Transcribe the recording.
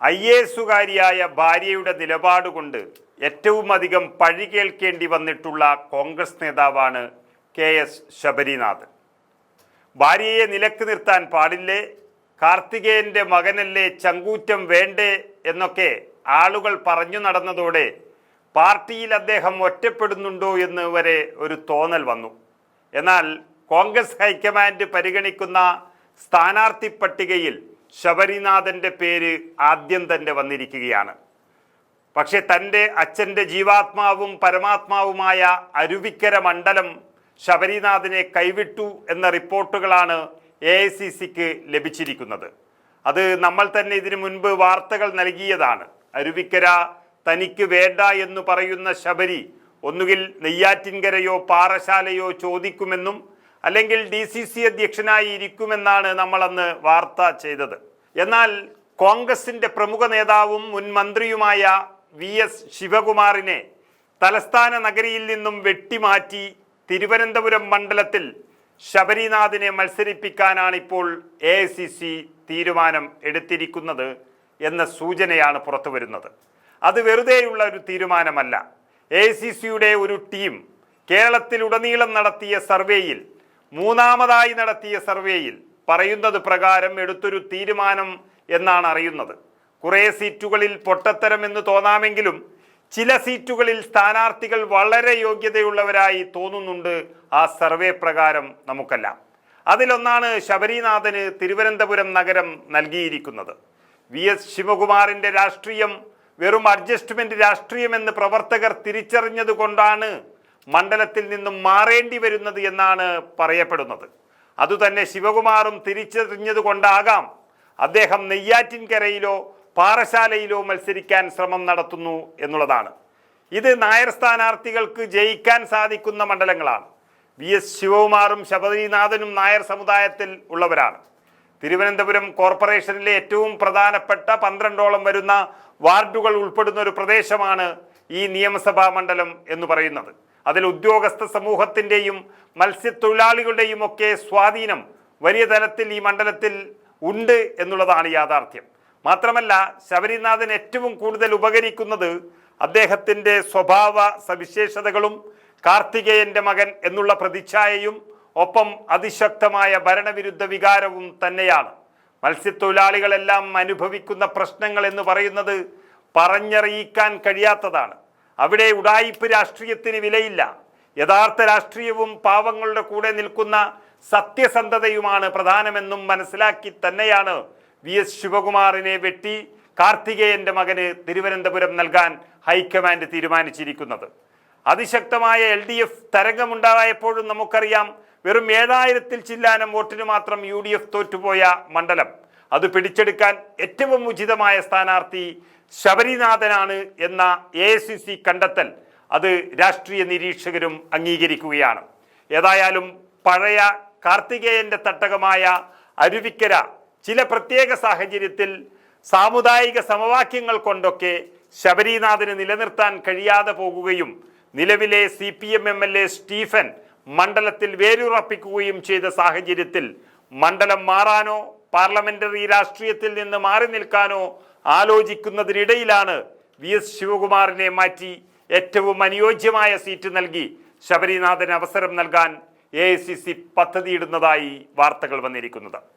IASകാരിയായ ഭാര്യയുടെ നിലപാടുകൊണ്ട് ഏറ്റവും അധികം പഴി കേൾക്കേണ്ടി വന്നിട്ടുള്ള കോൺഗ്രസ് നേതാവാണ് KS ശബരിനാഥ്. ഭാര്യയെ നിലക്ക് നിർത്താൻ പാടില്ലേ, കാർത്തികേയൻ്റെ മകനല്ലേ, ചങ്കൂറ്റം വേണ്ടേ എന്നൊക്കെ ആളുകൾ പറഞ്ഞു നടന്നതോടെ പാർട്ടിയിൽ അദ്ദേഹം ഒറ്റപ്പെടുന്നുണ്ടോ എന്ന് വരെ ഒരു തോന്നൽ വന്നു. എന്നാൽ കോൺഗ്രസ് ഹൈക്കമാൻഡ് പരിഗണിക്കുന്ന സ്ഥാനാർത്ഥി പട്ടികയിൽ ശബരിനാഥൻ്റെ പേര് ആദ്യം തന്നെ വന്നിരിക്കുകയാണ്. പക്ഷെ തൻ്റെ അച്ഛൻ്റെ ജീവാത്മാവും പരമാത്മാവുമായ അരുവിക്കര മണ്ഡലം ശബരിനാഥനെ കൈവിട്ടു എന്ന റിപ്പോർട്ടുകളാണ് AICCക്ക് ലഭിച്ചിരിക്കുന്നത്. അത് നമ്മൾ തന്നെ ഇതിനു മുൻപ് വാർത്തകൾ നൽകിയതാണ്. അരുവിക്കര തനിക്ക് വേണ്ട എന്ന് പറയുന്ന ശബരി ഒന്നുകിൽ നെയ്യാറ്റിൻകരയോ പാറശാലയോ ചോദിക്കുമെന്നും അല്ലെങ്കിൽ DCC അധ്യക്ഷനായി ഇരിക്കുമെന്നാണ് നമ്മളന്ന് വാർത്ത ചെയ്തത്. എന്നാൽ കോൺഗ്രസിൻ്റെ പ്രമുഖ നേതാവും മുൻ മന്ത്രിയുമായ VS ശിവകുമാറിനെ തലസ്ഥാന നഗരിയിൽ നിന്നും വെട്ടിമാറ്റി തിരുവനന്തപുരം മണ്ഡലത്തിൽ ശബരിനാഥിനെ മത്സരിപ്പിക്കാനാണ് ഇപ്പോൾ AICC തീരുമാനം എടുത്തിരിക്കുന്നത് എന്ന സൂചനയാണ് പുറത്തു വരുന്നത്. അത് വെറുതെയുള്ള ഒരു തീരുമാനമല്ല. AICCയുടെ ഒരു ടീം കേരളത്തിലുടനീളം നടത്തിയ സർവേയിൽ, മൂന്നാമതായി നടത്തിയ സർവേയിൽ പറയുന്നത് പ്രകാരം എടുത്തൊരു തീരുമാനം എന്നാണ് അറിയുന്നത്. കുറേ സീറ്റുകളിൽ പൊട്ടത്തരം എന്ന് തോന്നാമെങ്കിലും ചില സീറ്റുകളിൽ സ്ഥാനാർത്ഥികൾ വളരെ യോഗ്യതയുള്ളവരായി തോന്നുന്നുണ്ട് ആ സർവേ പ്രകാരം നമുക്കെല്ലാം. അതിലൊന്നാണ് ശബരിനാഥന് തിരുവനന്തപുരം നഗരം നൽകിയിരിക്കുന്നത്. VS ശിവകുമാറിൻ്റെ രാഷ്ട്രീയം വെറും അഡ്ജസ്റ്റ്മെന്റ് രാഷ്ട്രീയമെന്ന് പ്രവർത്തകർ തിരിച്ചറിഞ്ഞതുകൊണ്ടാണ് മണ്ഡലത്തിൽ നിന്നും മാറേണ്ടി വരുന്നത് എന്നാണ് പറയപ്പെടുന്നത്. അതുതന്നെ ശിവകുമാറും തിരിച്ചറിഞ്ഞതുകൊണ്ടാകാം അദ്ദേഹം നെയ്യാറ്റിൻകരയിലോ പാറശാലയിലോ മത്സരിക്കാൻ ശ്രമം നടത്തുന്നു എന്നുള്ളതാണ്. ഇത് നായർ സ്ഥാനാർത്ഥികൾക്ക് ജയിക്കാൻ സാധിക്കുന്ന മണ്ഡലങ്ങളാണ്. VS ശിവകുമാറും ശബരിനാഥനും നായർ സമുദായത്തിൽ ഉള്ളവരാണ്. തിരുവനന്തപുരം കോർപ്പറേഷനിലെ ഏറ്റവും പ്രധാനപ്പെട്ട 12ഓളം വരുന്ന വാർഡുകൾ ഉൾപ്പെടുന്ന ഒരു പ്രദേശമാണ് ഈ നിയമസഭാ മണ്ഡലം എന്ന് പറയുന്നത്. അതിൽ ഉദ്യോഗസ്ഥ സമൂഹത്തിൻ്റെയും മത്സ്യത്തൊഴിലാളികളുടെയും ഒക്കെ സ്വാധീനം വലിയ തലത്തിൽ ഈ മണ്ഡലത്തിൽ ഉണ്ട് എന്നുള്ളതാണ് യാഥാർത്ഥ്യം. മാത്രമല്ല, ശബരിനാഥൻ ഏറ്റവും കൂടുതൽ ഉപകരിക്കുന്നത് അദ്ദേഹത്തിൻ്റെ സ്വഭാവ സവിശേഷതകളും കാർത്തികേയൻ്റെ മകൻ എന്നുള്ള പ്രതിച്ഛായയും ഒപ്പം അതിശക്തമായ ഭരണവിരുദ്ധ വികാരവും തന്നെയാണ്. മത്സ്യത്തൊഴിലാളികളെല്ലാം അനുഭവിക്കുന്ന പ്രശ്നങ്ങൾ എന്ന് പറയുന്നത് പറഞ്ഞറിയിക്കാൻ കഴിയാത്തതാണ്. അവിടെ ഉഡായിപ്പ് രാഷ്ട്രീയത്തിന് വിലയില്ല. യഥാർത്ഥ രാഷ്ട്രീയവും പാവങ്ങളുടെ കൂടെ നിൽക്കുന്ന സത്യസന്ധതയുമാണ് പ്രധാനമെന്നും മനസ്സിലാക്കി തന്നെയാണ് VS ശിവകുമാറിനെ വെട്ടി കാർത്തികേയൻ്റെ മകന് തിരുവനന്തപുരം നൽകാൻ ഹൈക്കമാൻഡ് തീരുമാനിച്ചിരിക്കുന്നത്. അതിശക്തമായ LDF തരംഗമുണ്ടായപ്പോഴും നമുക്കറിയാം, വെറും 7000 ചില്ലാനം വോട്ടിന് മാത്രം UDF തോറ്റുപോയ മണ്ഡലം. അത് പിടിച്ചെടുക്കാൻ ഏറ്റവും ഉചിതമായ സ്ഥാനാർത്ഥി ശബരിനാഥനാണ് എന്ന AICC കണ്ടെത്തൽ അത് രാഷ്ട്രീയ നിരീക്ഷകരും അംഗീകരിക്കുകയാണ്. ഏതായാലും പഴയ കാർത്തികേയൻ്റെ തട്ടകമായ അരുവിക്കര ചില പ്രത്യേക സാഹചര്യത്തിൽ സാമുദായിക സമവാക്യങ്ങൾ കൊണ്ടൊക്കെ ശബരിനാഥന് നിലനിർത്താൻ കഴിയാതെ പോകുകയും നിലവിലെ CPM MLA സ്റ്റീഫൻ മണ്ഡലത്തിൽ വേരുറപ്പിക്കുകയും ചെയ്ത സാഹചര്യത്തിൽ മണ്ഡലം മാറാനോ പാർലമെന്ററി രാഷ്ട്രീയത്തിൽ നിന്ന് മാറി നിൽക്കാനോ ആലോചിക്കുന്നതിനിടയിലാണ് VS ശിവകുമാറിനെ മാറ്റി ഏറ്റവും അനുയോജ്യമായ സീറ്റ് നൽകി ശബരിനാഥന് അവസരം നൽകാൻ AICC പദ്ധതിയിടുന്നതായി വാർത്തകൾ വന്നിരിക്കുന്നത്.